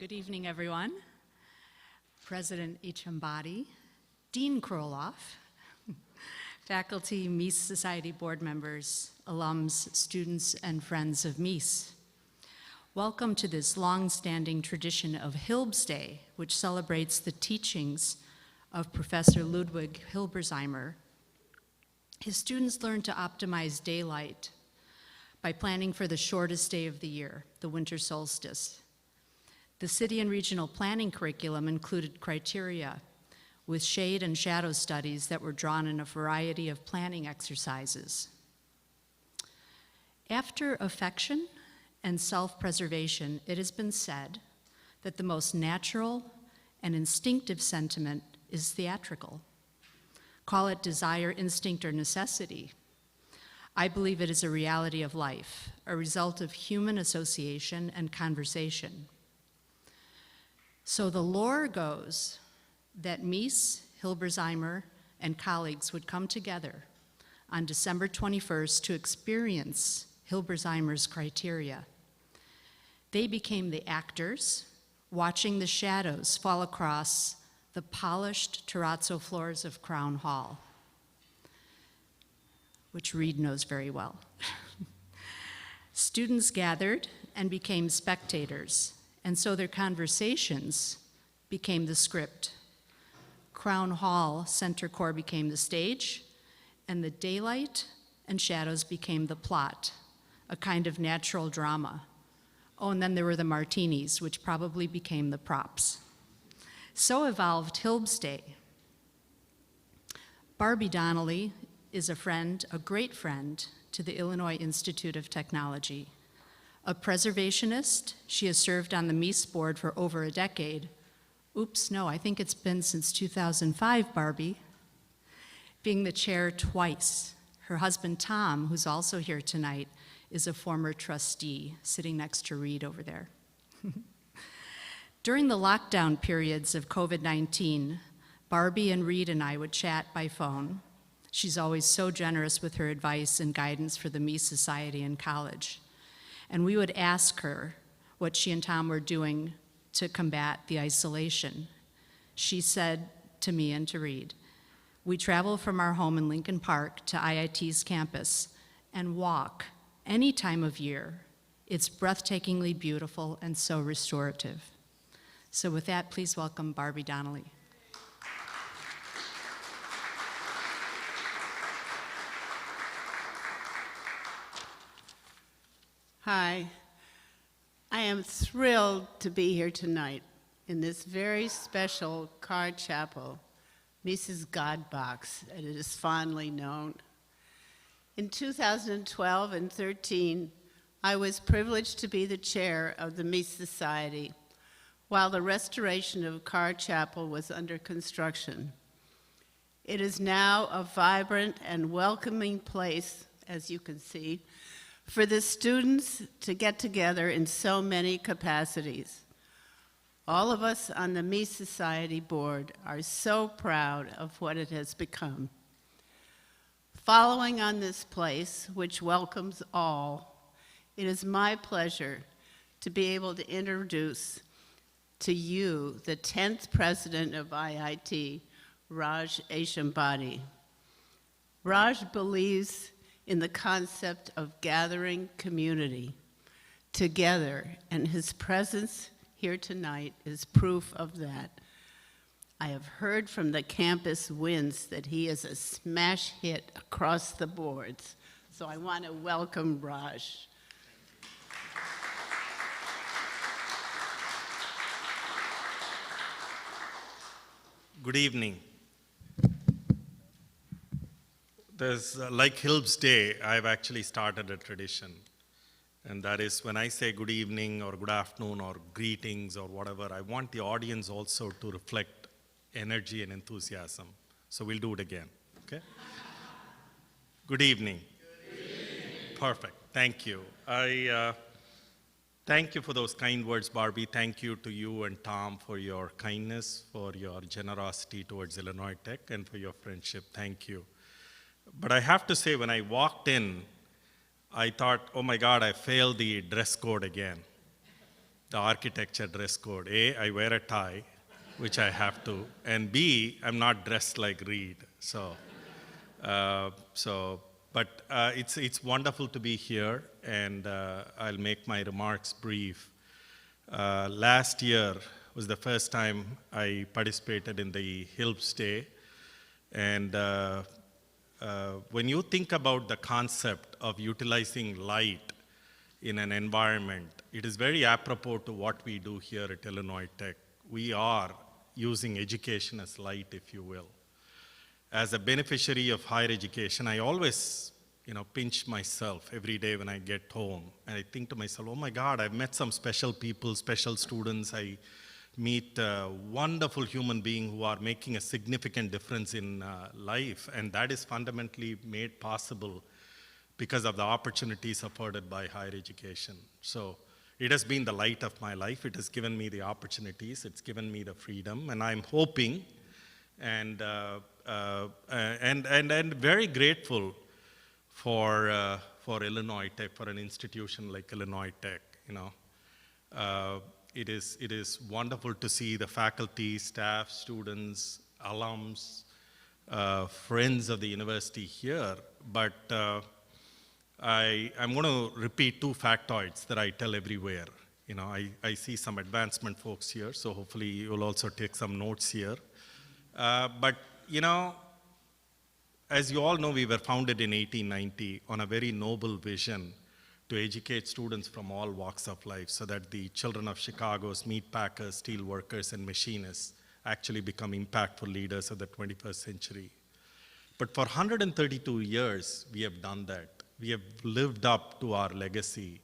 Good evening, everyone. President Ichambadi, Dean Kroloff, faculty, Mies Society board members, alums, students, and friends of Mies. Welcome to this long-standing tradition of Hilb's Day, which celebrates the teachings of Professor Ludwig Hilberzheimer. His students learn to optimize daylight by planning for the shortest day of the year, the winter solstice. The city and regional planning curriculum included criteria with shade and shadow studies that were drawn in a variety of planning exercises. After affection and self-preservation, it has been said that the most natural and instinctive sentiment is theatrical. Call it desire, instinct, or necessity. I believe it is a reality of life, a result of human association and conversation. So the lore goes that Mies, Hilberzheimer, and colleagues would come together on December 21st to experience Hilberzheimer's criteria. They became the actors, watching the shadows fall across the polished terrazzo floors of Crown Hall, which Reed knows very well. Students gathered and became spectators, and so their conversations became the script. Crown Hall Center Core became the stage, and the daylight and shadows became the plot, a kind of natural drama. Oh, and then there were the martinis, which probably became the props. So evolved Hilb's Day. Barbie Donnelly is a friend, a great friend, to the Illinois Institute of Technology. A preservationist, she has served on the Mies board for over a decade. Oops, no, I think it's been since 2005, Barbie. Being the chair twice. Her husband, Tom, who's also here tonight, is a former trustee, sitting next to Reed over there. During the lockdown periods of COVID-19, Barbie and Reed and I would chat by phone. She's always so generous with her advice and guidance for the Mies Society in college. And we would ask her what she and Tom were doing to combat the isolation. She said to me and to Reed, "We travel from our home in Lincoln Park to IIT's campus and walk any time of year. It's breathtakingly beautiful and so restorative." So with that, please welcome Barbie Donnelly. Hi, I am thrilled to be here tonight in this very special card chapel, Mies's God Box, as it is fondly known. In 2012 and 13, I was privileged to be the chair of the Mies Society while the restoration of Card Chapel was under construction. It is now a vibrant and welcoming place, as you can see, for the students to get together in so many capacities. All of us on the Mies Society board are so proud of what it has become. Following on this place, which welcomes all, it is my pleasure to be able to introduce to you the 10th president of IIT, Raj Aishambadi. Raj believes in the concept of gathering community together, and his presence here tonight is proof of that. I have heard from the campus winds that he is a smash hit across the boards, so I want to welcome Raj. Good evening. Like Hilb's Day, I've actually started a tradition. And that is when I say good evening or good afternoon or greetings or whatever, I want the audience also to reflect energy and enthusiasm. So we'll do it again, okay? Good evening. Good evening. Perfect, thank you. Thank you for those kind words, Barbie. Thank you to you and Tom for your kindness, for your generosity towards Illinois Tech, and for your friendship. Thank you. But I have to say, when I walked in, I thought, oh my God, I failed the dress code again. the architecture dress code. A, I wear a tie, which I have to, and B, I'm not dressed like Reed. It's wonderful to be here, and I'll make my remarks brief. Last year was the first time I participated in the Hilb Day, and when you think about the concept of utilizing light in an environment, it is very apropos to what we do here at Illinois Tech. We are using education as light, if you will. As a beneficiary of higher education, I always, pinch myself every day when I get home. And I think to myself, oh my God, I've met some special people, special students. I meet a wonderful human being who are making a significant difference in life. And that is fundamentally made possible because of the opportunities afforded by higher education. So it has been the light of my life. It has given me the opportunities. It's given me the freedom. And I'm hoping and very grateful for Illinois Tech, for an institution like Illinois Tech. It is wonderful to see the faculty, staff, students, alums, friends of the university here. But I'm going to repeat two factoids that I tell everywhere. I see some advancement folks here, so hopefully you'll also take some notes here. But as you all know, we were founded in 1890 on a very noble vision to educate students from all walks of life so that the children of Chicago's meat packers, steel workers, and machinists actually become impactful leaders of the 21st century. But for 132 years, we have done that. We have lived up to our legacy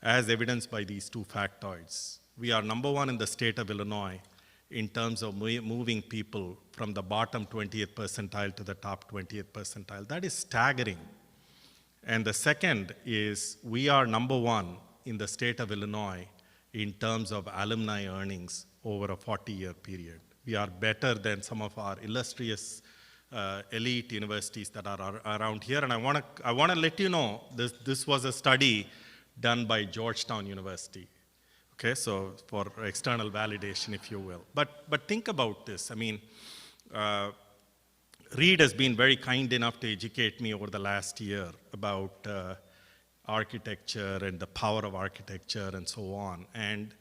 as evidenced by these two factoids. We are number one in the state of Illinois in terms of moving people from the bottom 20th percentile to the top 20th percentile. That is staggering. And the second is we are number one in the state of Illinois in terms of alumni earnings over a 40-year period. We are better than some of our illustrious elite universities that are around here. And I want to let you know, this was a study done by Georgetown University. Okay, so for external validation, if you will. But think about this. I mean, Reed has been very kind enough to educate me over the last year about architecture and the power of architecture and so on. And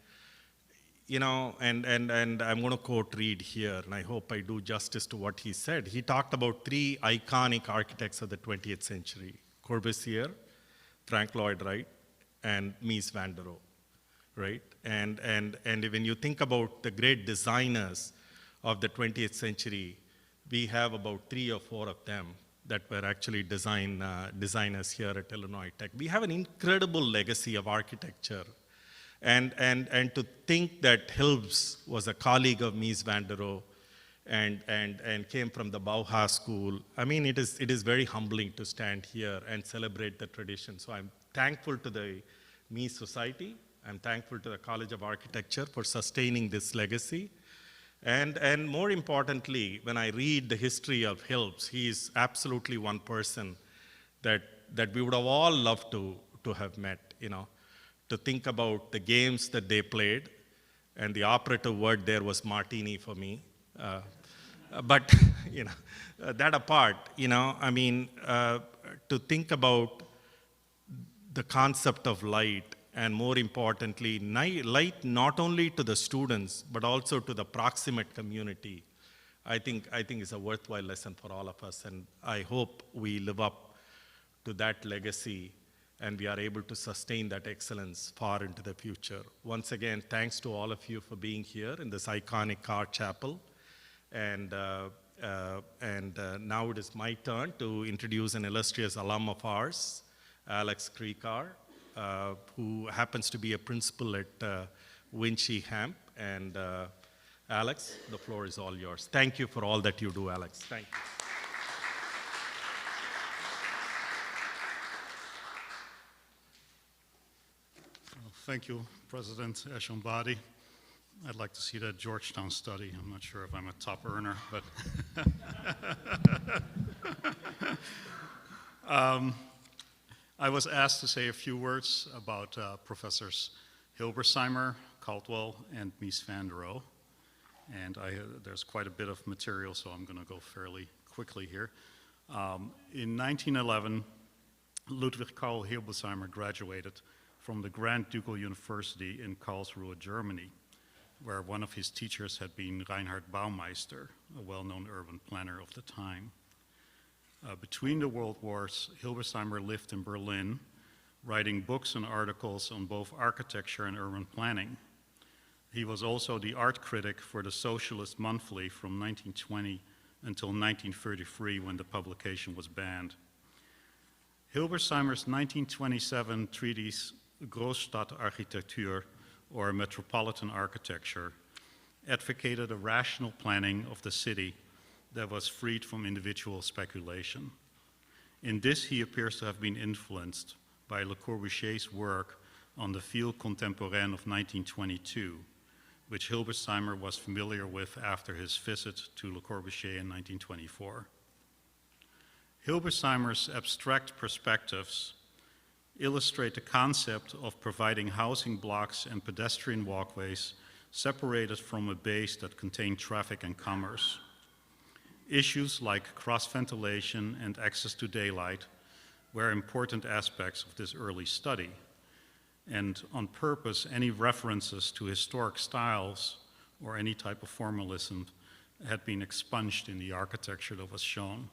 and I'm going to quote Reed here, and I hope I do justice to what he said. He talked about three iconic architects of the 20th century: Corbusier, Frank Lloyd Wright, and Mies van der Rohe. Right? And when you think about the great designers of the 20th century, we have about 3 or 4 of them that were actually designers here at Illinois Tech. We have an incredible legacy of architecture. And to think that Hilbs was a colleague of Mies van der Rohe and came from the Bauhaus School, I mean, it is very humbling to stand here and celebrate the tradition. So I'm thankful to the Mies Society. I'm thankful to the College of Architecture for sustaining this legacy. And more importantly, when I read the history of Hilbs, he is absolutely one person that we would have all loved to have met, to think about the games that they played, and the operative word there was martini for me. But, that apart, I mean, to think about the concept of light, and more importantly, light not only to the students, but also to the proximate community, I think is a worthwhile lesson for all of us. And I hope we live up to that legacy and we are able to sustain that excellence far into the future. Once again, thanks to all of you for being here in this iconic car chapel. And now it is my turn to introduce an illustrious alum of ours, Alex Krikar, who happens to be a principal at Vinci Hemp. And Alex, the floor is all yours. Thank you for all that you do, Alex. Thank you. Well, thank you, President Eshambadi. I'd like to see that Georgetown study. I'm not sure if I'm a top earner, but I was asked to say a few words about Professors Hilbersheimer, Caldwell, and Mies van der Rohe. And there's quite a bit of material, so I'm going to go fairly quickly here. In 1911, Ludwig Karl Hilbersheimer graduated from the Grand Ducal University in Karlsruhe, Germany, where one of his teachers had been Reinhard Baumeister, a well-known urban planner of the time. Between the World Wars, Hilbersheimer lived in Berlin, writing books and articles on both architecture and urban planning. He was also the art critic for the Socialist Monthly from 1920 until 1933, when the publication was banned. Hilbersheimer's 1927 treatise Großstadtarchitektur, or metropolitan architecture, advocated a rational planning of the city that was freed from individual speculation. In this, he appears to have been influenced by Le Corbusier's work on the Ville Contemporaine of 1922, which Hilbersheimer was familiar with after his visit to Le Corbusier in 1924. Hilbersheimer's abstract perspectives illustrate the concept of providing housing blocks and pedestrian walkways separated from a base that contained traffic and commerce. Issues like cross-ventilation and access to daylight were important aspects of this early study, and on purpose, any references to historic styles or any type of formalism had been expunged in the architecture that was shown.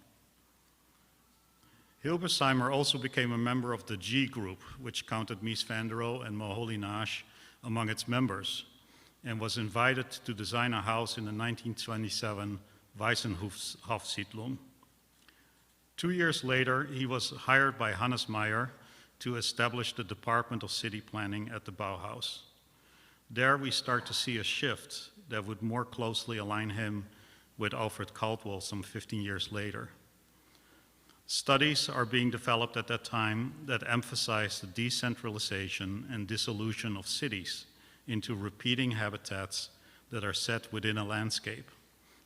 Hilbersheimer also became a member of the G Group, which counted Mies van der Rohe and Moholy-Nagy among its members, and was invited to design a house in the 1927 Weissenhofsiedlung. 2 years later, he was hired by Hannes Meyer to establish the Department of City Planning at the Bauhaus. There we start to see a shift that would more closely align him with Alfred Caldwell some 15 years later. Studies are being developed at that time that emphasize the decentralization and dissolution of cities into repeating habitats that are set within a landscape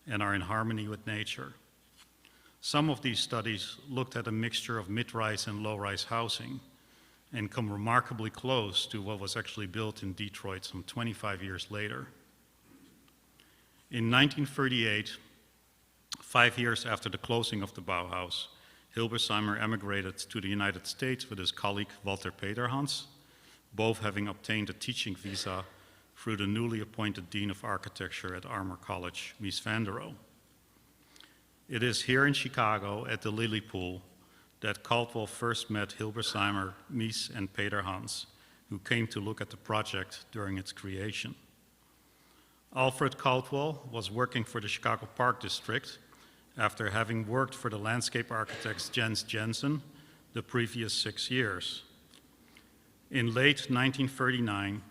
and are in harmony with nature. Some of these studies looked at a mixture of mid-rise and low-rise housing and come remarkably close to what was actually built in Detroit some 25 years later. In 1938, 5 years after the closing of the Bauhaus, Hilbersheimer emigrated to the United States with his colleague Walter Peterhans, both having obtained a teaching visa through the newly appointed Dean of Architecture at Armour College, Mies van der Rohe. It is here in Chicago at the Lily Pool that Caldwell first met Hilbersheimer, Mies, and Peterhans, who came to look at the project during its creation. Alfred Caldwell was working for the Chicago Park District after having worked for the landscape architects Jens Jensen the previous 6 years. In late 1939,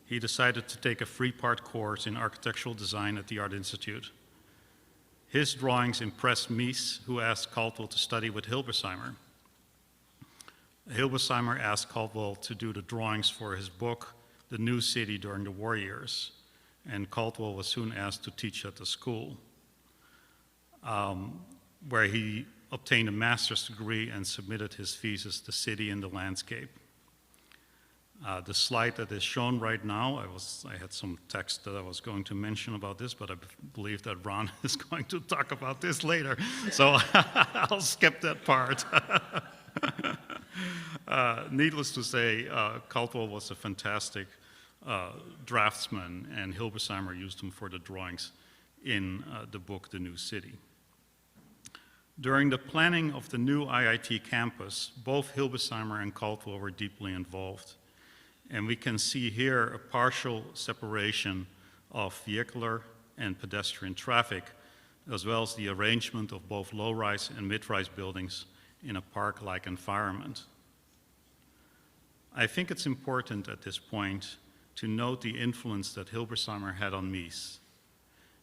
he decided to take a three-part course in architectural design at the Art Institute. His drawings impressed Mies, who asked Caldwell to study with Hilbersheimer. Hilbersheimer asked Caldwell to do the drawings for his book, The New City During the War Years, and Caldwell was soon asked to teach at the school, where he obtained a master's degree and submitted his thesis, The City and the Landscape. The slide that is shown right now, I had some text that I was going to mention about this, but I believe that Ron is going to talk about this later, so I'll skip that part. Needless to say, Caldwell was a fantastic draftsman, and Hilbersheimer used him for the drawings in the book, The New City. During the planning of the new IIT campus, both Hilbersheimer and Caldwell were deeply involved. And we can see here a partial separation of vehicular and pedestrian traffic, as well as the arrangement of both low-rise and mid-rise buildings in a park-like environment. I think it's important at this point to note the influence that Hilbersheimer had on Mies.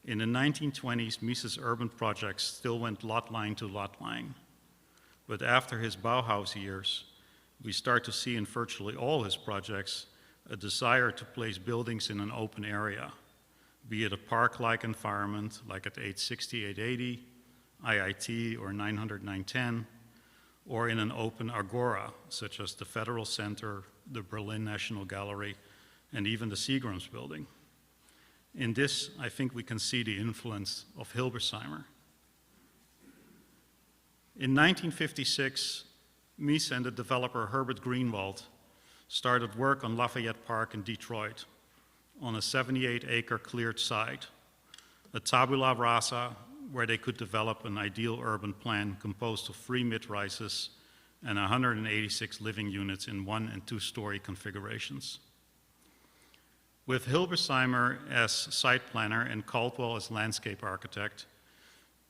In the 1920s, Mies's urban projects still went lot line to lot line. But after his Bauhaus years, we start to see in virtually all his projects a desire to place buildings in an open area, be it a park-like environment like at 860, 880, IIT, or 900, 910, or in an open agora, such as the Federal Center, the Berlin National Gallery, and even the Seagram's building. In this, I think we can see the influence of Hilbersheimer. In 1956, Mies and the developer Herbert Greenwald started work on Lafayette Park in Detroit on a 78-acre cleared site, a tabula rasa where they could develop an ideal urban plan composed of 3 mid-rises and 186 living units in 1- and 2-story configurations. With Hilbersheimer as site planner and Caldwell as landscape architect,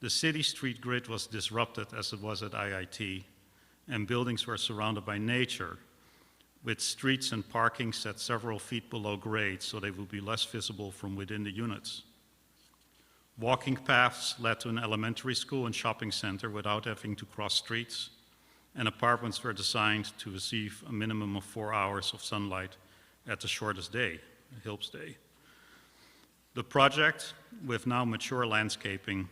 the city street grid was disrupted as it was at IIT, and buildings were surrounded by nature, with streets and parking set several feet below grade so they would be less visible from within the units. Walking paths led to an elementary school and shopping center without having to cross streets, and apartments were designed to receive a minimum of 4 hours of sunlight at the shortest day, Hilb's Day. The project, with now mature landscaping,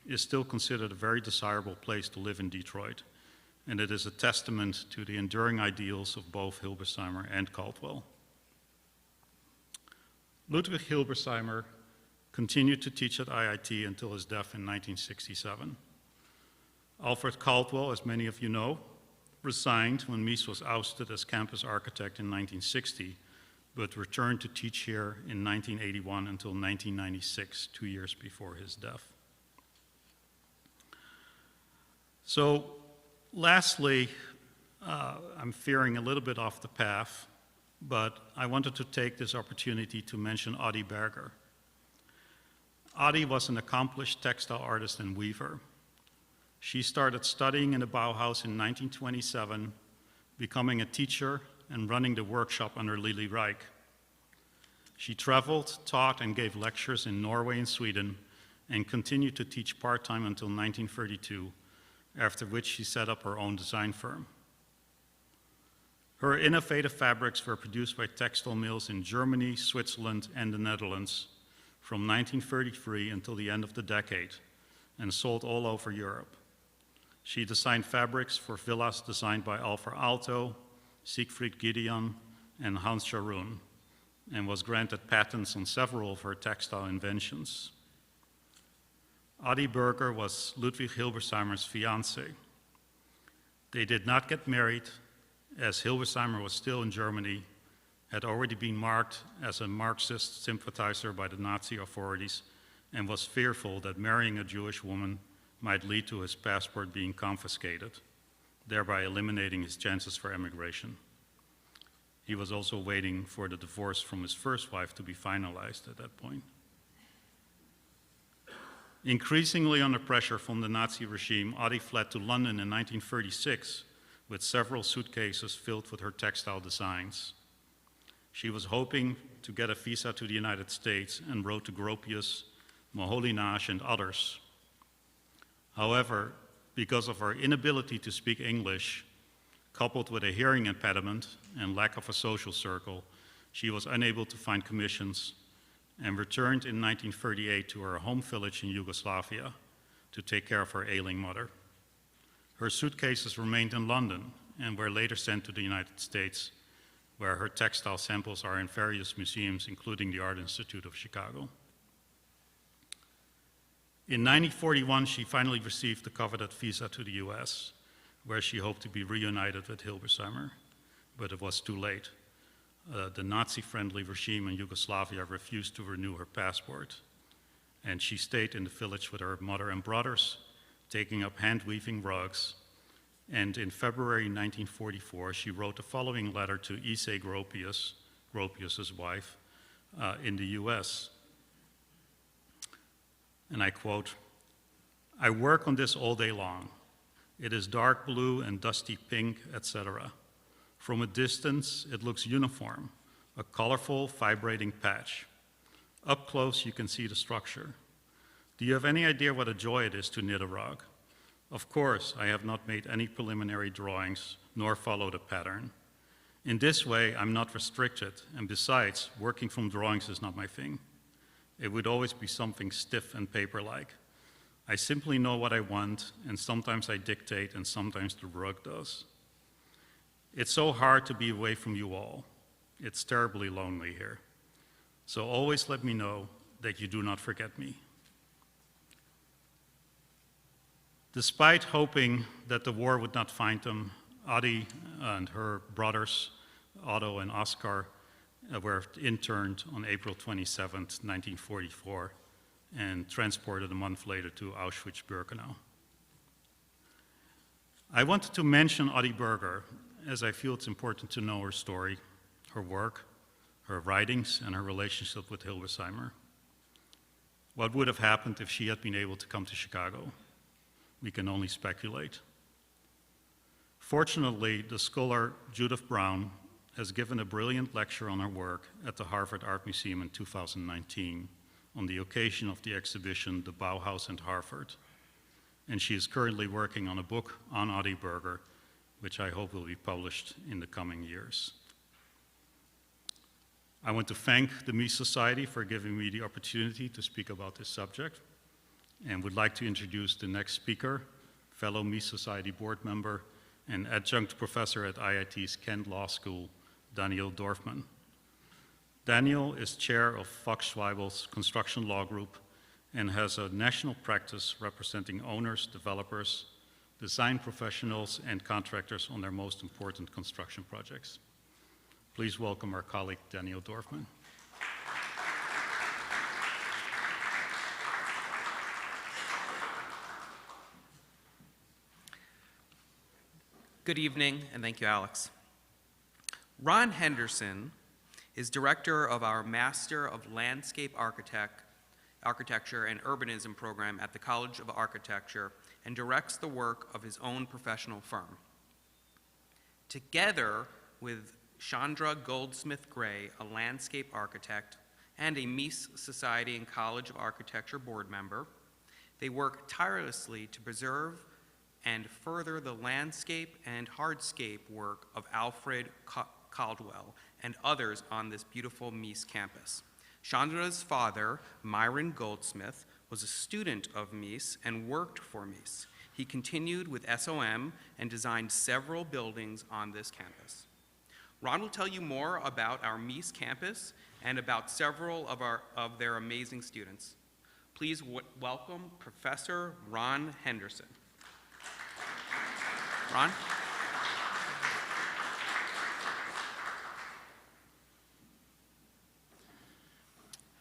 is still considered a very desirable place to live in Detroit, and it is a testament to the enduring ideals of both Hilbersheimer and Caldwell. Ludwig Hilbersheimer continued to teach at IIT until his death in 1967. Alfred Caldwell, as many of you know, resigned when Mies was ousted as campus architect in 1960, but returned to teach here in 1981 until 1996, 2 years before his death. So, lastly, I'm veering a little bit off the path, but I wanted to take this opportunity to mention Adi Berger. Adi was an accomplished textile artist and weaver. She started studying in the Bauhaus in 1927, becoming a teacher and running the workshop under Lili Reich. She traveled, taught, and gave lectures in Norway and Sweden, and continued to teach part-time until 1932, after which she set up her own design firm. Her innovative fabrics were produced by textile mills in Germany, Switzerland, and the Netherlands from 1933 until the end of the decade, and sold all over Europe. She designed fabrics for villas designed by Alvar Aalto, Siegfried Gideon, and Hans Scharoun, and was granted patents on several of her textile inventions. Adi Berger was Ludwig Hilbersheimer's fiancée. They did not get married, as Hilbersheimer was still in Germany, had already been marked as a Marxist sympathizer by the Nazi authorities, and was fearful that marrying a Jewish woman might lead to his passport being confiscated, thereby eliminating his chances for emigration. He was also waiting for the divorce from his first wife to be finalized at that point. Increasingly under pressure from the Nazi regime, Adi fled to London in 1936 with several suitcases filled with her textile designs. She was hoping to get a visa to the United States and wrote to Gropius, Moholy-Nagy, and others. However, because of her inability to speak English, coupled with a hearing impediment and lack of a social circle, she was unable to find commissions and returned in 1938 to her home village in Yugoslavia to take care of her ailing mother. Her suitcases remained in London and were later sent to the United States, where her textile samples are in various museums, including the Art Institute of Chicago. In 1941, she finally received the coveted visa to the US, where she hoped to be reunited with Hilbersheimer, but it was too late. The Nazi-friendly regime in Yugoslavia refused to renew her passport, and she stayed in the village with her mother and brothers, taking up hand-weaving rugs. And in February 1944, she wrote the following letter to Ise Gropius, Gropius's wife, in the US. And I quote, "I work on this all day long. It is dark blue and dusty pink, etc. From a distance, it looks uniform, a colorful, vibrating patch. Up close, you can see the structure. Do you have any idea what a joy it is to knit a rug? Of course, I have not made any preliminary drawings, nor followed a pattern. In this way, I'm not restricted, and besides, working from drawings is not my thing. It would always be something stiff and paper-like. I simply know what I want, and sometimes I dictate, and sometimes the rug does. It's so hard to be away from you all. It's terribly lonely here. So always let me know that you do not forget me. Despite hoping that the war would not find them, Adi and her brothers, Otto and Oskar, were interned on April 27, 1944, and transported a month later to Auschwitz-Birkenau. I wanted to mention Adi Berger, as I feel it's important to know her story, her work, her writings, and her relationship with Hilbersheimer. What would have happened if she had been able to come to Chicago? We can only speculate. Fortunately, the scholar Judith Brown has given a brilliant lecture on her work at the Harvard Art Museum in 2019 on the occasion of the exhibition The Bauhaus and Harvard. And she is currently working on a book on Adi Berger, which I hope will be published in the coming years. I want to thank the Mies Society for giving me the opportunity to speak about this subject, and would like to introduce the next speaker, fellow Mies Society board member and adjunct professor at IIT's Kent Law School, Daniel Dorfman. Daniel is chair of Fox Schweibel's construction law group and has a national practice representing owners, developers, design professionals, and contractors on their most important construction projects. Please welcome our colleague, Daniel Dorfman. Good evening, and thank you, Alex. Ron Henderson is director of our Master of Landscape Architecture and Urbanism program at the College of Architecture and directs the work of his own professional firm. Together with Chandra Goldsmith Gray, a landscape architect and a Mies Society and College of Architecture board member, they work tirelessly to preserve and further the landscape and hardscape work of Alfred Caldwell and others on this beautiful Mies campus. Chandra's father, Myron Goldsmith, was a student of Mies and worked for Mies. He continued with SOM and designed several buildings on this campus. Ron will tell you more about our Mies campus and about several of their amazing students. Please welcome Professor Ron Henderson. Ron?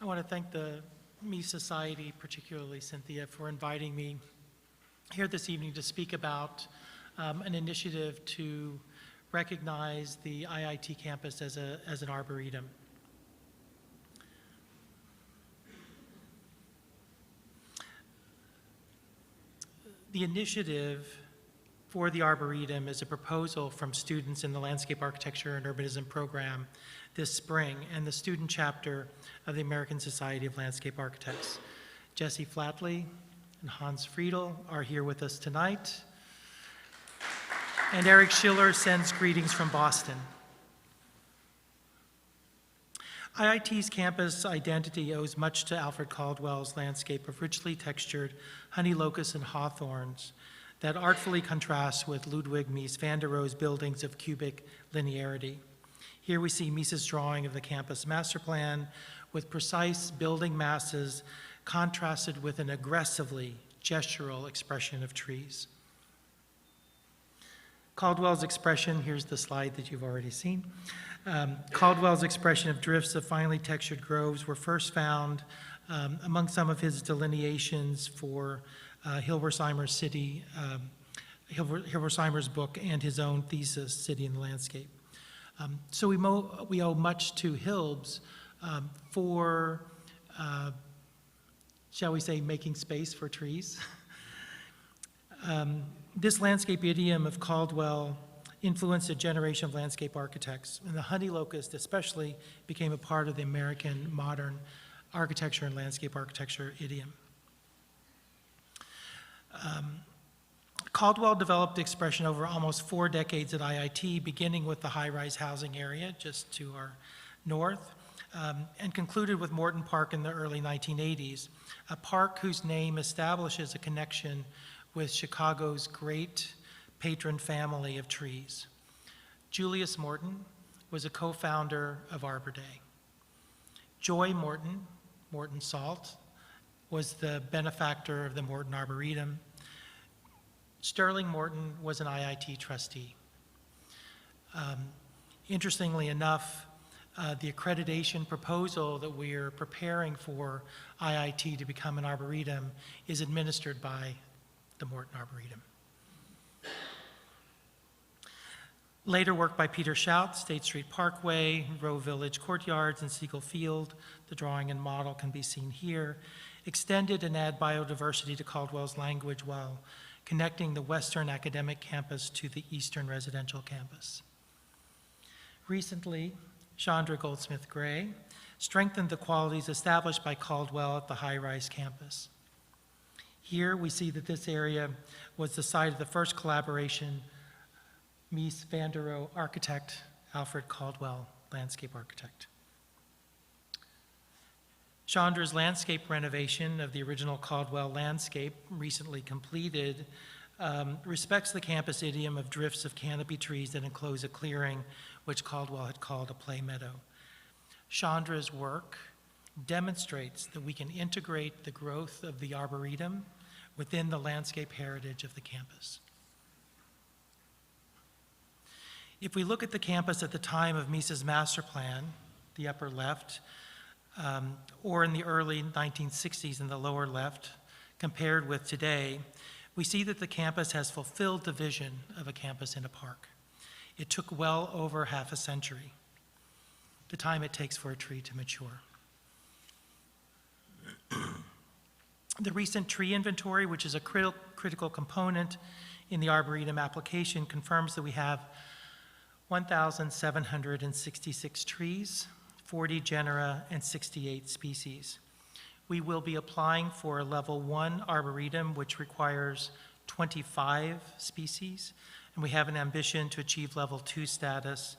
I want to thank the Mies Society, particularly Cynthia, for inviting me here this evening to speak about an initiative to recognize the IIT campus as an arboretum. The initiative for the Arboretum is a proposal from students in the Landscape Architecture and Urbanism program this spring and the student chapter of the American Society of Landscape Architects. Jesse Flatley and Hans Friedel are here with us tonight. And Eric Schiller sends greetings from Boston. IIT's campus identity owes much to Alfred Caldwell's landscape of richly textured honey locusts and hawthorns that artfully contrasts with Ludwig Mies van der Rohe's buildings of cubic linearity. Here we see Mies's drawing of the campus master plan with precise building masses contrasted with an aggressively gestural expression of trees. Caldwell's expression, here's the slide that you've already seen. Caldwell's expression of drifts of finely textured groves were first found among some of his delineations for Hilbersheimer's Hilbersheimer's book and his own thesis, City in the Landscape. So we owe much to Hilb's for, shall we say, making space for trees. This landscape idiom of Caldwell influenced a generation of landscape architects, and the honey locust especially became a part of the American modern architecture and landscape architecture idiom. Caldwell developed the expression over almost 4 decades at IIT, beginning with the high-rise housing area just to our north, and concluded with Morton Park in the early 1980s, a park whose name establishes a connection with Chicago's great patron family of trees. Julius Morton, was a co-founder of Arbor Day. Joy Morton, Morton Salt, was the benefactor of the Morton Arboretum. Sterling Morton was an IIT trustee. Interestingly enough, the accreditation proposal that we are preparing for IIT to become an arboretum is administered by the Morton Arboretum. Later work by Peter Shout, State Street Parkway, Rowe Village Courtyards, and Siegel Field, the drawing and model can be seen here, extended and add biodiversity to Caldwell's language while connecting the Western academic campus to the Eastern residential campus. Recently, Chandra Goldsmith Gray strengthened the qualities established by Caldwell at the high-rise campus. Here we see that this area was the site of the first collaboration Mies van der Rohe architect, Alfred Caldwell, landscape architect. Chandra's landscape renovation of the original Caldwell landscape, recently completed, respects the campus idiom of drifts of canopy trees that enclose a clearing, which Caldwell had called a play meadow. Chandra's work demonstrates that we can integrate the growth of the arboretum within the landscape heritage of the campus. If we look at the campus at the time of Mies's master plan, the upper left, or in the early 1960s in the lower left, compared with today, we see that the campus has fulfilled the vision of a campus in a park. It took well over half a century, the time it takes for a tree to mature. The recent tree inventory, which is a critical component in the Arboretum application, confirms that we have 1,766 trees, 40 genera, and 68 species. We will be applying for a level 1 arboretum, which requires 25 species, and we have an ambition to achieve level 2 status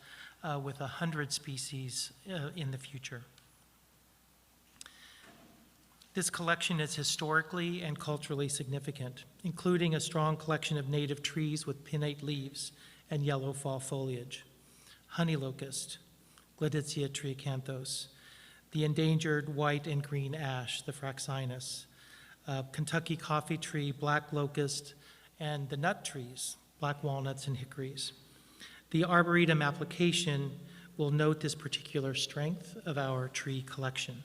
with 100 species in the future. This collection is historically and culturally significant, including a strong collection of native trees with pinnate leaves and yellow fall foliage, honey locust, Gladitsia triacanthos, the endangered white and green ash, the Fraxinus, Kentucky coffee tree, black locust, and the nut trees, black walnuts and hickories. The Arboretum application will note this particular strength of our tree collection.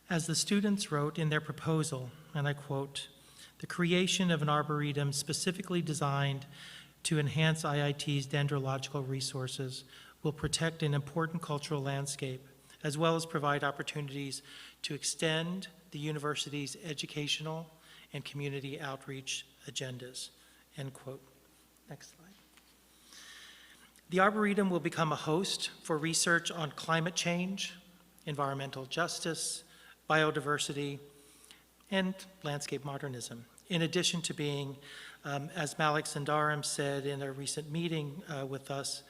As the students wrote in their proposal, and I quote, "The creation of an arboretum specifically designed to enhance IIT's dendrological resources will protect an important cultural landscape, as well as provide opportunities to extend the university's educational and community outreach agendas," end quote. Next slide. The Arboretum will become a host for research on climate change, environmental justice, biodiversity, and landscape modernism, in addition to being, as Malik Sundaram said in a recent meeting with us,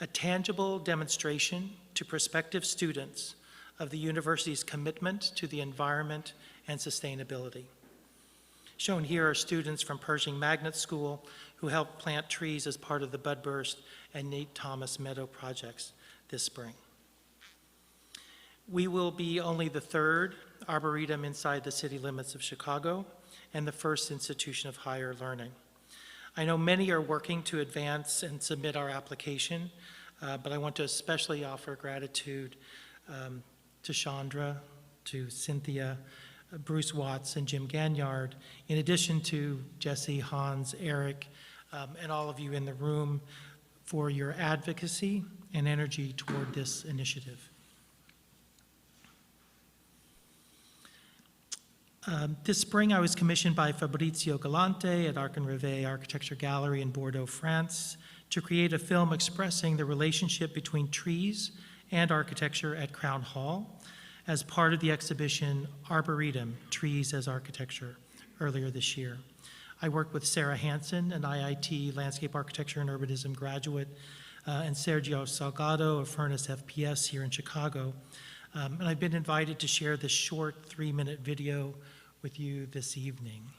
a tangible demonstration to prospective students of the university's commitment to the environment and sustainability. Shown here are students from Pershing Magnet School who helped plant trees as part of the Budburst and Nate Thomas Meadow projects this spring. We will be only the third arboretum inside the city limits of Chicago and the first institution of higher learning. I know many are working to advance and submit our application, but I want to especially offer gratitude to Chandra, to Cynthia, Bruce Watts, and Jim Ganyard, in addition to Jesse, Hans, Eric, and all of you in the room for your advocacy and energy toward this initiative. This spring, I was commissioned by Fabrizio Galante at Arc en Rêve Architecture Gallery in Bordeaux, France, to create a film expressing the relationship between trees and architecture at Crown Hall as part of the exhibition Arboretum, Trees as Architecture, earlier this year. I worked with Sarah Hansen, an IIT Landscape Architecture and Urbanism graduate, and Sergio Salgado of Furnace FPS here in Chicago. And I've been invited to share this short 3-minute video with you this evening.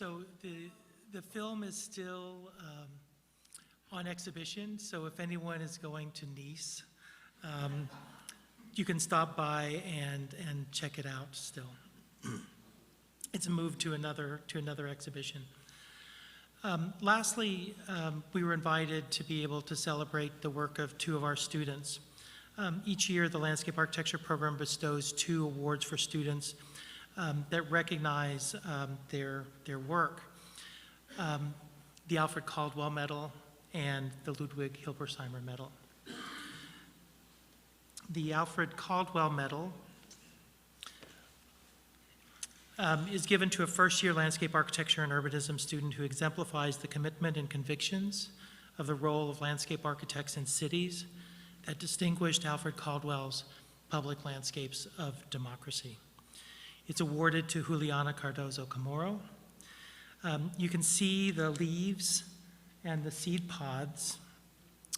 So the film is still on exhibition, so if anyone is going to Nice, you can stop by and check it out still. It's moved to another exhibition. Lastly, we were invited to be able to celebrate the work of two of our students. Each year, the Landscape Architecture program bestows 2 awards for students that recognize their work. The Alfred Caldwell Medal and the Ludwig Hilbersheimer Medal. The Alfred Caldwell Medal is given to a first-year landscape architecture and urbanism student who exemplifies the commitment and convictions of the role of landscape architects in cities that distinguished Alfred Caldwell's public landscapes of democracy. It's awarded to Juliana Cardozo Camoro. You can see the leaves and the seed pods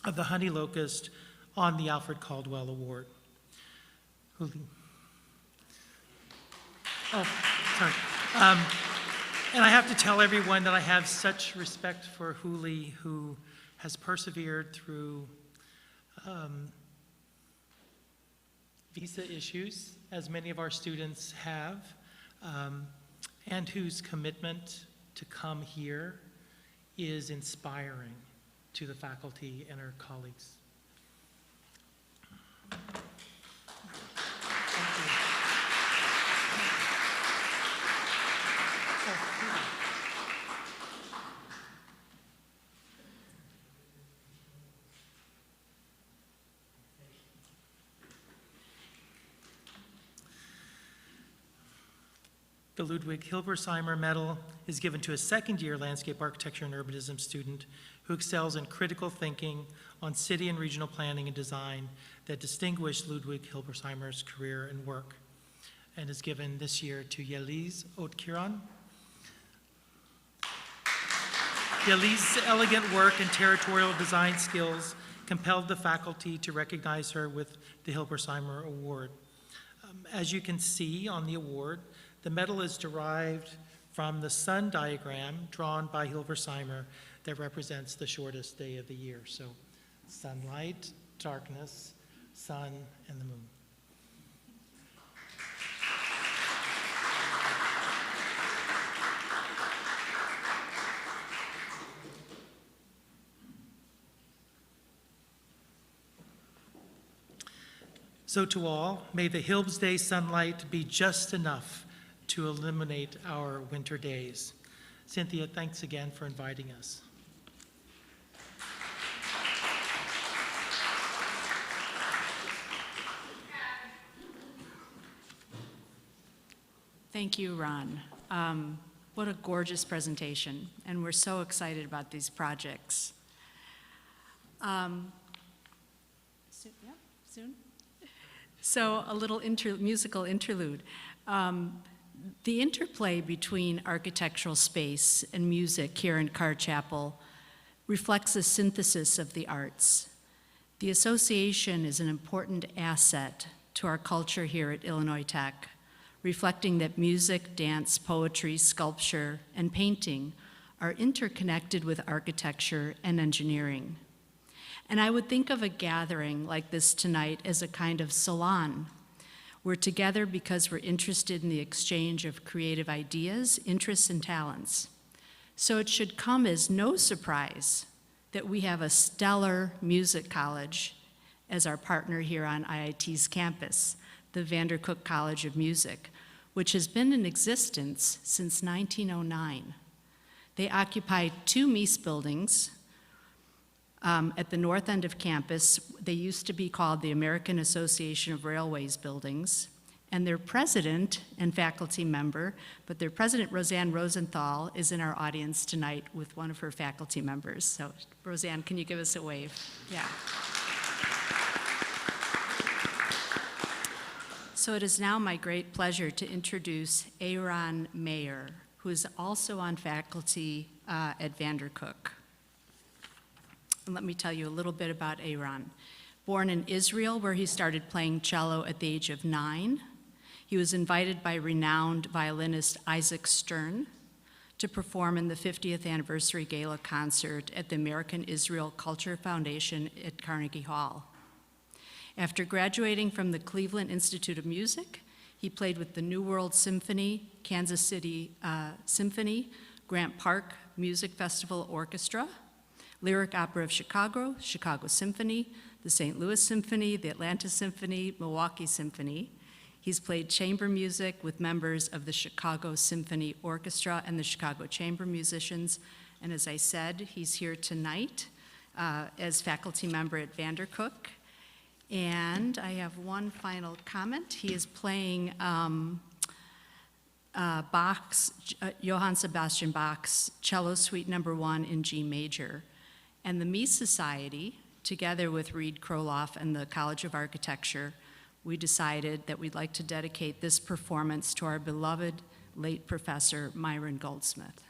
of the honey locust on the Alfred Caldwell Award. Oh, sorry. And I have to tell everyone that I have such respect for Huli, who has persevered through visa issues, as many of our students have, and whose commitment to come here is inspiring to the faculty and our colleagues. Thank you. The Ludwig Hilbersheimer Medal is given to a second-year landscape architecture and urbanism student who excels in critical thinking on city and regional planning and design that distinguished Ludwig Hilbersheimer's career and work, and is given this year to Yeliz Otkiran. Yeliz's elegant work and territorial design skills compelled the faculty to recognize her with the Hilbersheimer Award. As you can see on the award, the medal is derived from the sun diagram drawn by Hilbersheimer that represents the shortest day of the year. So sunlight, darkness, sun, and the moon. So to all, may the Hilb's Day sunlight be just enough to eliminate our winter days. Cynthia, thanks again for inviting us. Thank you, Ron. What a gorgeous presentation, and we're so excited about these projects. Soon? So a little musical interlude. The interplay between architectural space and music here in Carr Chapel reflects a synthesis of the arts. The association is an important asset to our culture here at Illinois Tech, reflecting that music, dance, poetry, sculpture, and painting are interconnected with architecture and engineering. And I would think of a gathering like this tonight as a kind of salon. We're together because we're interested in the exchange of creative ideas, interests, and talents. So it should come as no surprise that we have a stellar music college as our partner here on IIT's campus, the Vandercook College of Music, which has been in existence since 1909. They occupy 2 Mies buildings at the north end of campus. They used to be called the American Association of Railways Buildings, and their president and faculty member, but their president, Roseanne Rosenthal, is in our audience tonight with one of her faculty members. So, Roseanne, can you give us a wave? Yeah. So it is now my great pleasure to introduce Aaron Mayer, who is also on faculty at Vandercook. And let me tell you a little bit about Aaron. Born in Israel, where he started playing cello at the age of 9, he was invited by renowned violinist Isaac Stern to perform in the 50th anniversary gala concert at the American Israel Culture Foundation at Carnegie Hall. After graduating from the Cleveland Institute of Music, he played with the New World Symphony, Kansas City Symphony, Grant Park Music Festival Orchestra, Lyric Opera of Chicago, Chicago Symphony, the St. Louis Symphony, the Atlanta Symphony, Milwaukee Symphony. He's played chamber music with members of the Chicago Symphony Orchestra and the Chicago Chamber Musicians. And as I said, he's here tonight as faculty member at Vandercook. And I have one final comment. He is playing Bach's, Johann Sebastian Bach's Cello Suite No. 1 in G major. And the Mies Society, together with Reed Kroloff and the College of Architecture, we decided that we'd like to dedicate this performance to our beloved late professor, Myron Goldsmith.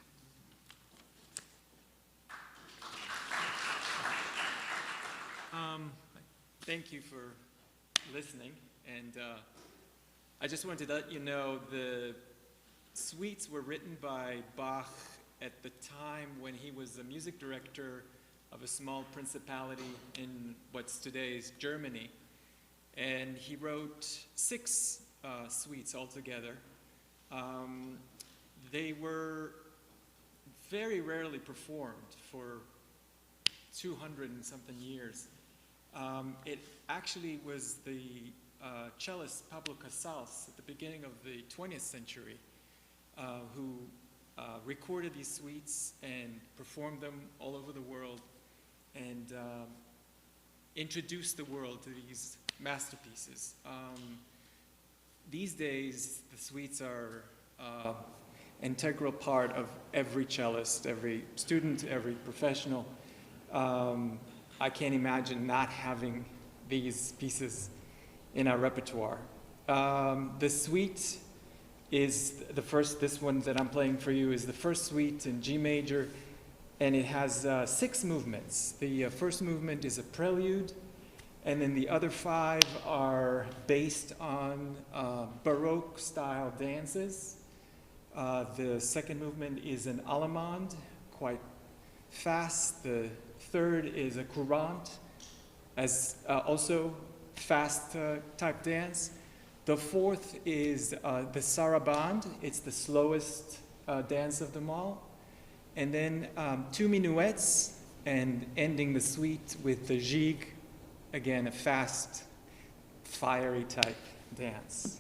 Thank you for listening, and I just wanted to let you know the suites were written by Bach at the time when he was the music director of a small principality in what's today's Germany. And he wrote 6 suites altogether. They were very rarely performed for 200 and something years. It actually was the cellist Pablo Casals at the beginning of the 20th century who recorded these suites and performed them all over the world and introduced the world to these masterpieces. These days, the suites are an integral part of every cellist, every student, every professional. I can't imagine not having these pieces in our repertoire. The suite is the first, this one that I'm playing for you is the first suite in G major, and it has 6 movements. The first movement is a prelude, and then the other 5 are based on Baroque style dances. The second movement is an allemande, quite fast. The third is a courante, as also fast type dance. The fourth is the sarabande. It's the slowest dance of them all. And then 2 minuets, and ending the suite with the gigue, again, a fast, fiery type dance.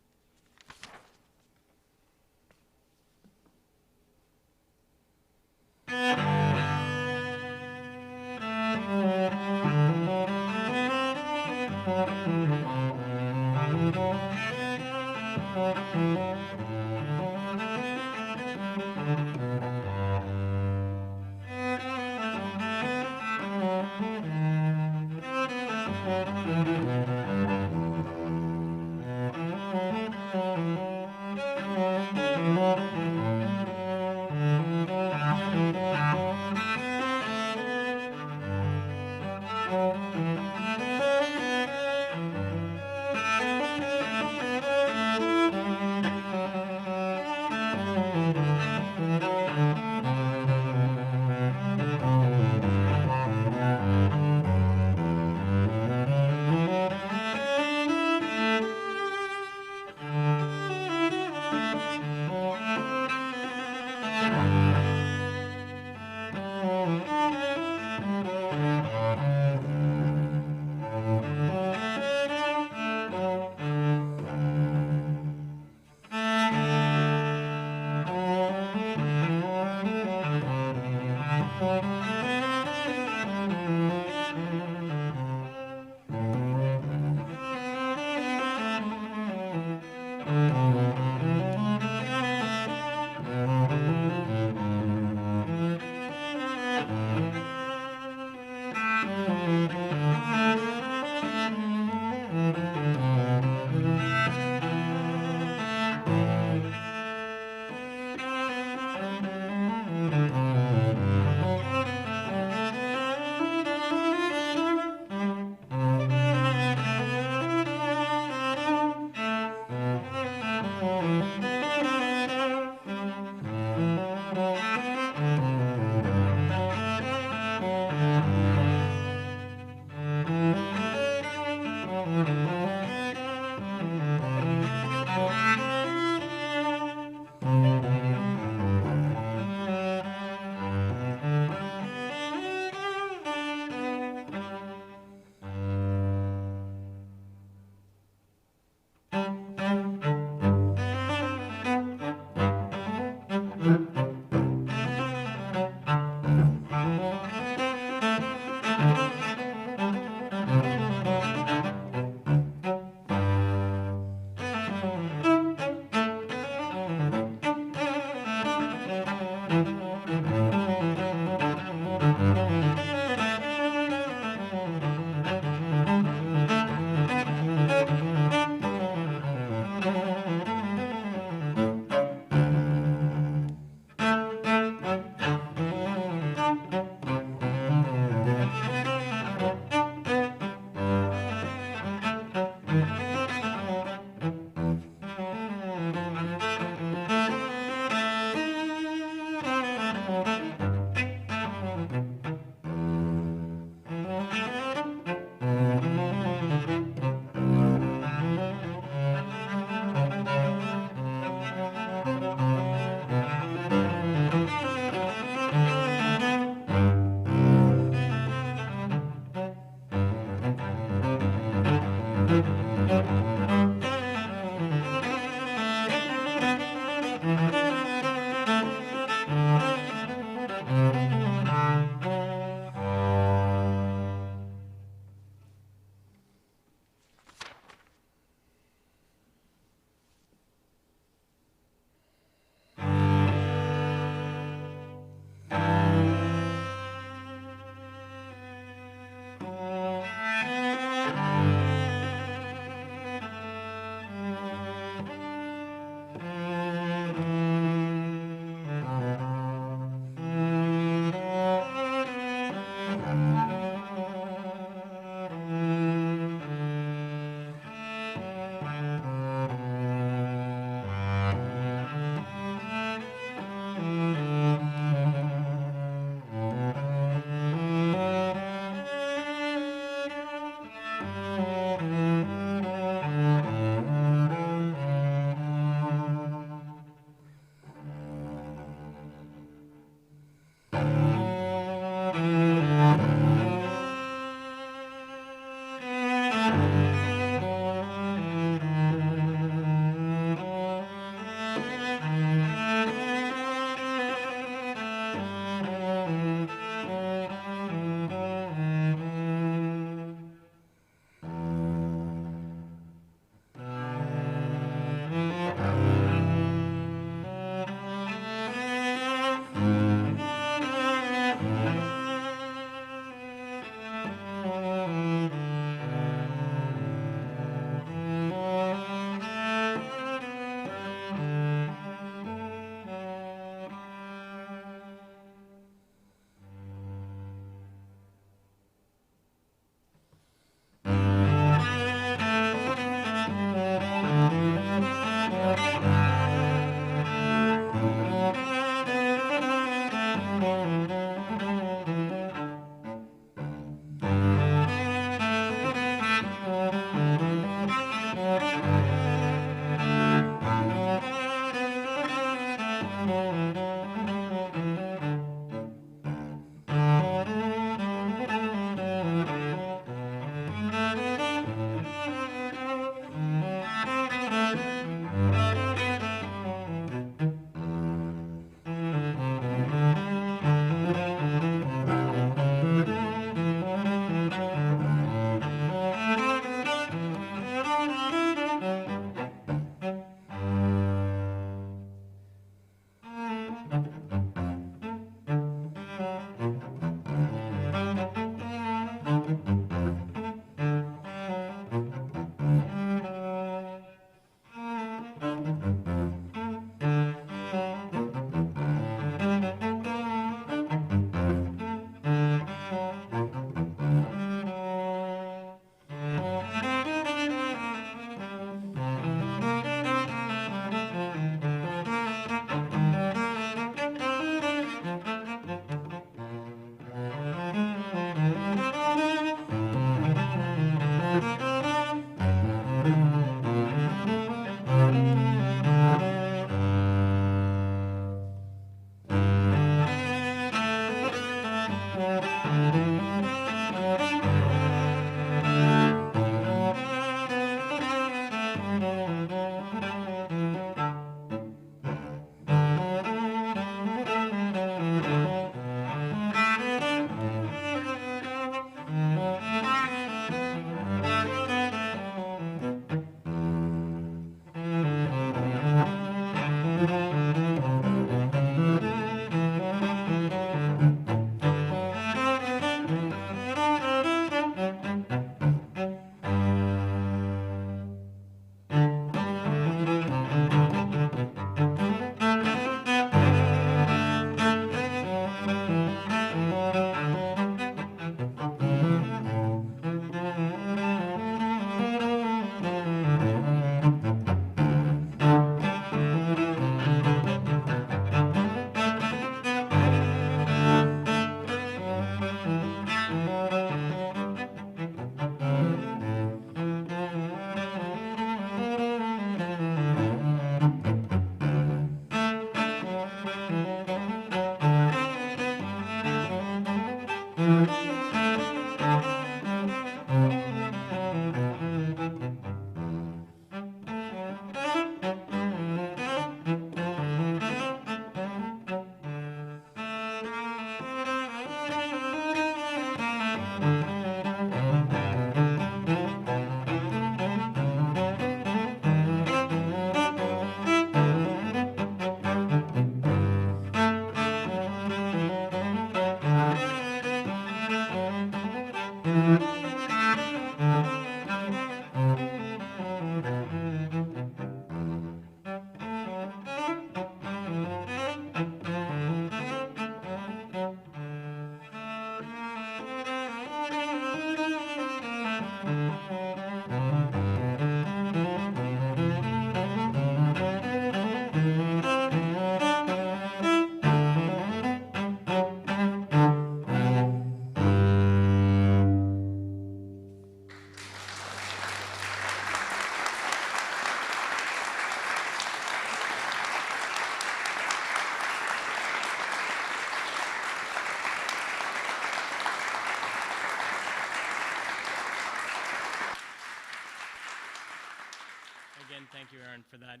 Again, thank you, Aaron, for that.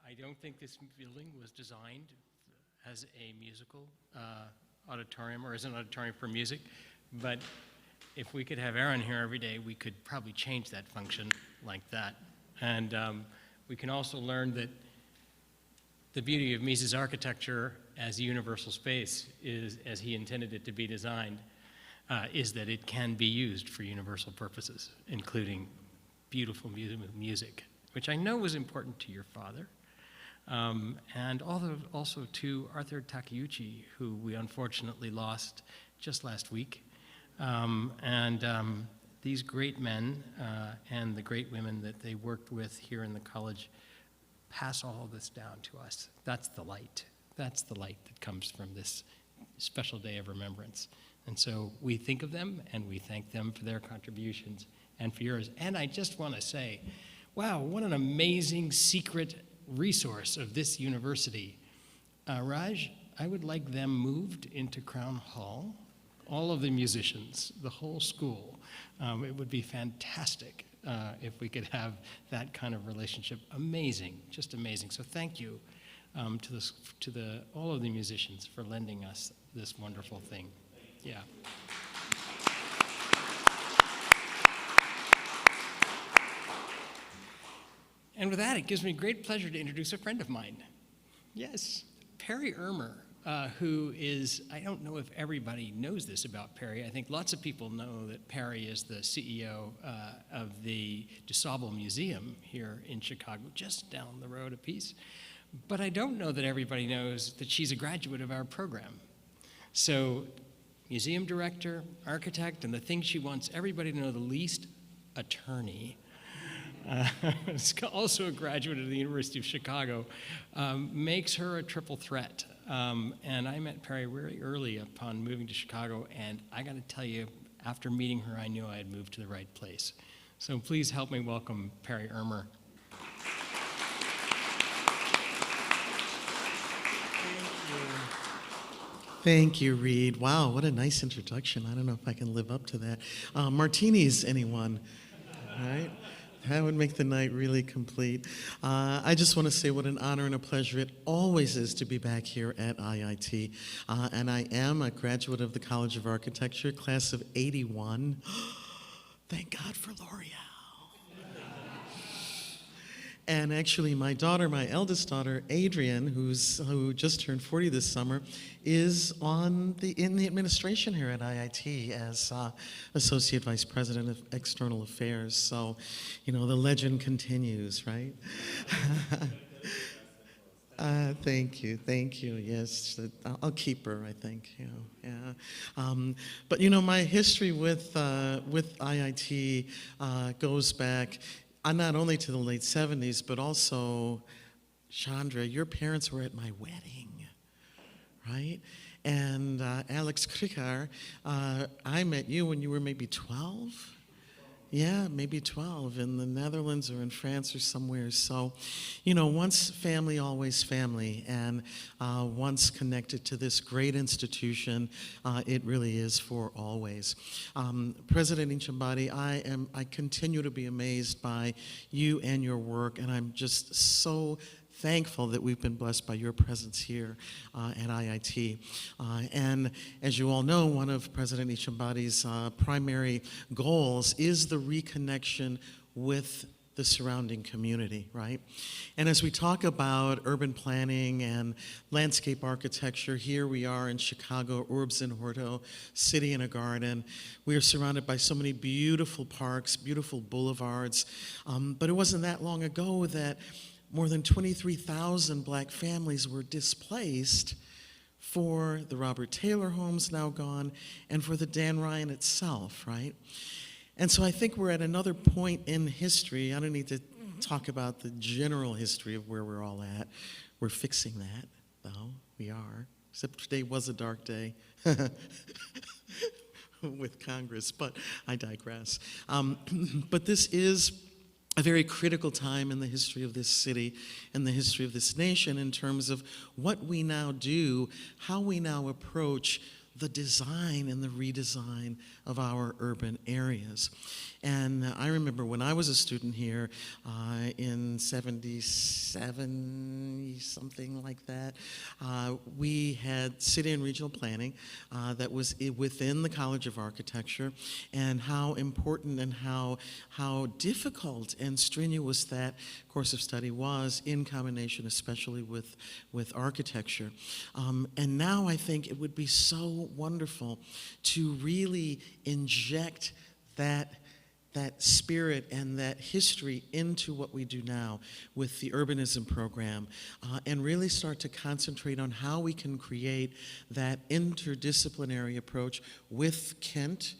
I don't think this building was designed as a musical auditorium or as an auditorium for music, but if we could have Aaron here every day, we could probably change that function like that. And we can also learn that the beauty of Mises' architecture as a universal space is, as he intended it to be designed, is that it can be used for universal purposes, including beautiful music, which I know was important to your father, and also to Arthur Takeuchi, who we unfortunately lost just last week. These great men and the great women that they worked with here in the college pass all of this down to us. That's the light. That's the light that comes from this special day of remembrance. And so we think of them and we thank them for their contributions and for yours. And I just want to say, wow, what an amazing secret resource of this university. Raj, I would like them moved into Crown Hall, all of the musicians, the whole school. It would be fantastic if we could have that kind of relationship. Amazing, just amazing. So thank you to all of the musicians for lending us this wonderful thing. Yeah. And with that, it gives me great pleasure to introduce a friend of mine. Yes, Perry Ermer, who is, I don't know if everybody knows this about Perry. I think lots of people know that Perry is the CEO of the DuSable Museum here in Chicago, just down the road a piece. But I don't know that everybody knows that she's a graduate of our program. So, museum director, architect, and the thing she wants everybody to know the least, attorney. Also a graduate of the University of Chicago, makes her a triple threat. And I met Perry very early upon moving to Chicago, and I got to tell you, after meeting her, I knew I had moved to the right place. So please help me welcome Perry Ermer. Thank you, Reed. Wow, what a nice introduction. I don't know if I can live up to that. Martinis, anyone? All right. That would make the night really complete. I just want to say what an honor and a pleasure it always is to be back here at IIT. And I am a graduate of the College of Architecture, class of '81. Thank God for L'Oreal. And actually, my daughter, my eldest daughter, Adrian, who just turned 40 this summer, is in the administration here at IIT as Associate Vice President of External Affairs. So, the legend continues, right? Thank you. Yes, I'll keep her, I think. Yeah. But my history with IIT goes back not only to the late 70s, but also, Chandra, your parents were at my wedding, right? And Alex Krikar, I met you when you were maybe 12? Yeah, maybe 12 in the Netherlands or in France or somewhere. So, once family, always family. And once connected to this great institution, it really is for always. President Inchambadi, I continue to be amazed by you and your work, and I'm just so thankful that we've been blessed by your presence here at IIT. And as you all know, one of President Ishambadi's primary goals is the reconnection with the surrounding community, right? And as we talk about urban planning and landscape architecture, here we are in Chicago, Urbs in Horto, City in a Garden. We are surrounded by so many beautiful parks, beautiful boulevards. But it wasn't that long ago that more than 23,000 black families were displaced for the Robert Taylor homes now gone and for the Dan Ryan itself, right? And so I think we're at another point in history. I don't need to talk about the general history of where we're all at. We're fixing that, though. We are. Except today was a dark day with Congress, but I digress. But this is a very critical time in the history of this city and the history of this nation in terms of what we now do, how we now approach the design and the redesign of our urban areas. And I remember when I was a student here in 77, something like that, we had city and regional planning that was within the College of Architecture, and how important and how difficult and strenuous that course of study was in combination especially with architecture. And now I think it would be so wonderful to really inject that spirit and that history into what we do now with the urbanism program, and really start to concentrate on how we can create that interdisciplinary approach with Kent,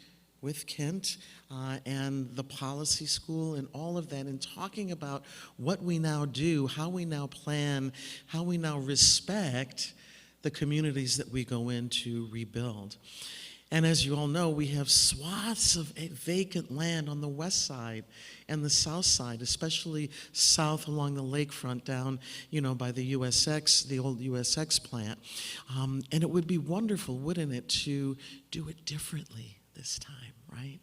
and the policy school and all of that, and talking about what we now do, how we now plan, how we now respect the communities that we go in to rebuild. And as you all know, we have swaths of vacant land on the west side and the south side, especially south along the lakefront down, by the USX, the old USX plant. And it would be wonderful, wouldn't it, to do it differently this time, right?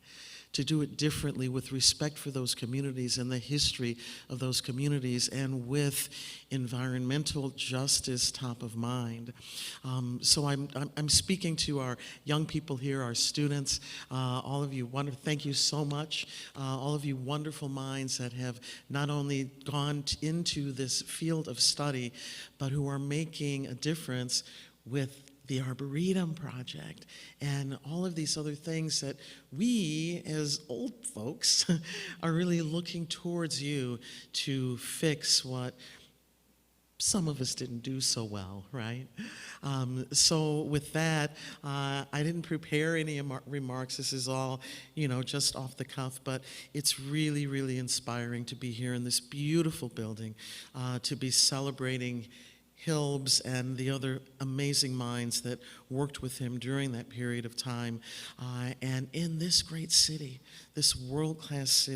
To do it differently with respect for those communities and the history of those communities, and with environmental justice top of mind. So I'm speaking to our young people here, our students, all of you thank you so much, all of you wonderful minds that have not only gone into this field of study, but who are making a difference with the Arboretum Project, and all of these other things that we, as old folks, are really looking towards you to fix what some of us didn't do so well, right? So with that, I didn't prepare any remarks. This is all, just off the cuff, but it's really, really inspiring to be here in this beautiful building, to be celebrating Hilb's and the other amazing minds that worked with him during that period of time. And in this great city, this world-class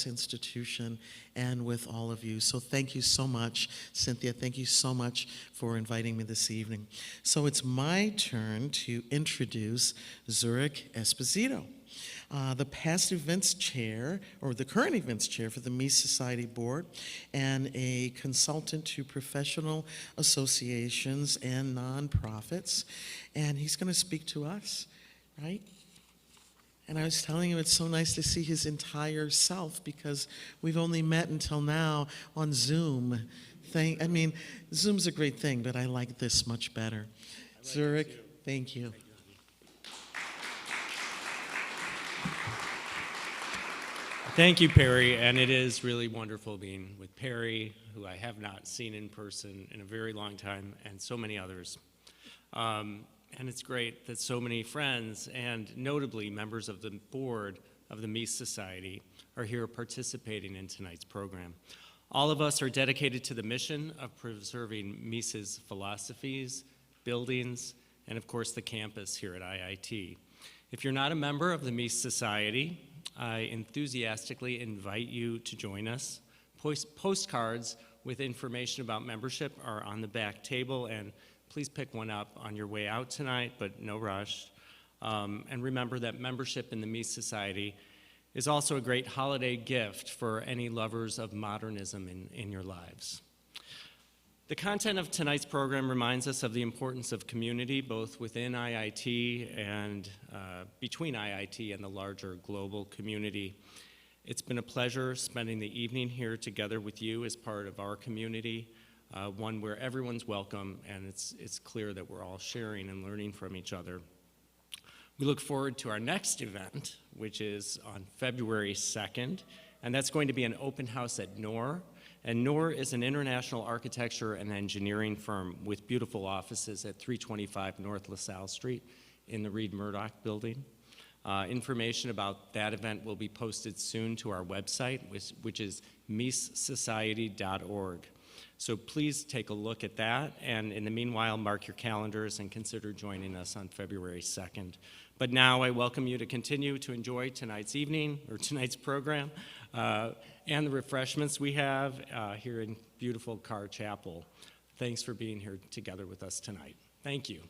institution, and with all of you. So thank you so much, Cynthia. Thank you so much for inviting me this evening. So it's my turn to introduce Zurich Esposito. the past events chair, or the current events chair for the Mies Society Board, and a consultant to professional associations and nonprofits. And he's going to speak to us, right? And I was telling him it's so nice to see his entire self because we've only met until now on Zoom. I mean, Zoom's a great thing, but I like this much better. Zurich, thank you. Thank you, Perry, and it is really wonderful being with Perry, who I have not seen in person in a very long time, and so many others. And it's great that so many friends, and notably members of the board of the Mies Society, are here participating in tonight's program. All of us are dedicated to the mission of preserving Mies's philosophies, buildings, and of course the campus here at IIT. If you're not a member of the Mies Society, I enthusiastically invite you to join us. Postcards with information about membership are on the back table, and please pick one up on your way out tonight, but no rush. And remember that membership in the Mies Society is also a great holiday gift for any lovers of modernism in your lives. The content of tonight's program reminds us of the importance of community, both within IIT and between IIT and the larger global community. It's been a pleasure spending the evening here together with you as part of our community, one where everyone's welcome and it's clear that we're all sharing and learning from each other. We look forward to our next event, which is on February 2nd, and that's going to be an open house at NOR. And NOR is an international architecture and engineering firm with beautiful offices at 325 North LaSalle Street in the Reed Murdoch building. Information about that event will be posted soon to our website, which is miessociety.org. So please take a look at that, and in the meanwhile, mark your calendars and consider joining us on February 2nd. But now I welcome you to continue to enjoy tonight's evening, or tonight's program, and the refreshments we have here in beautiful Carr Chapel. Thanks for being here together with us tonight. Thank you.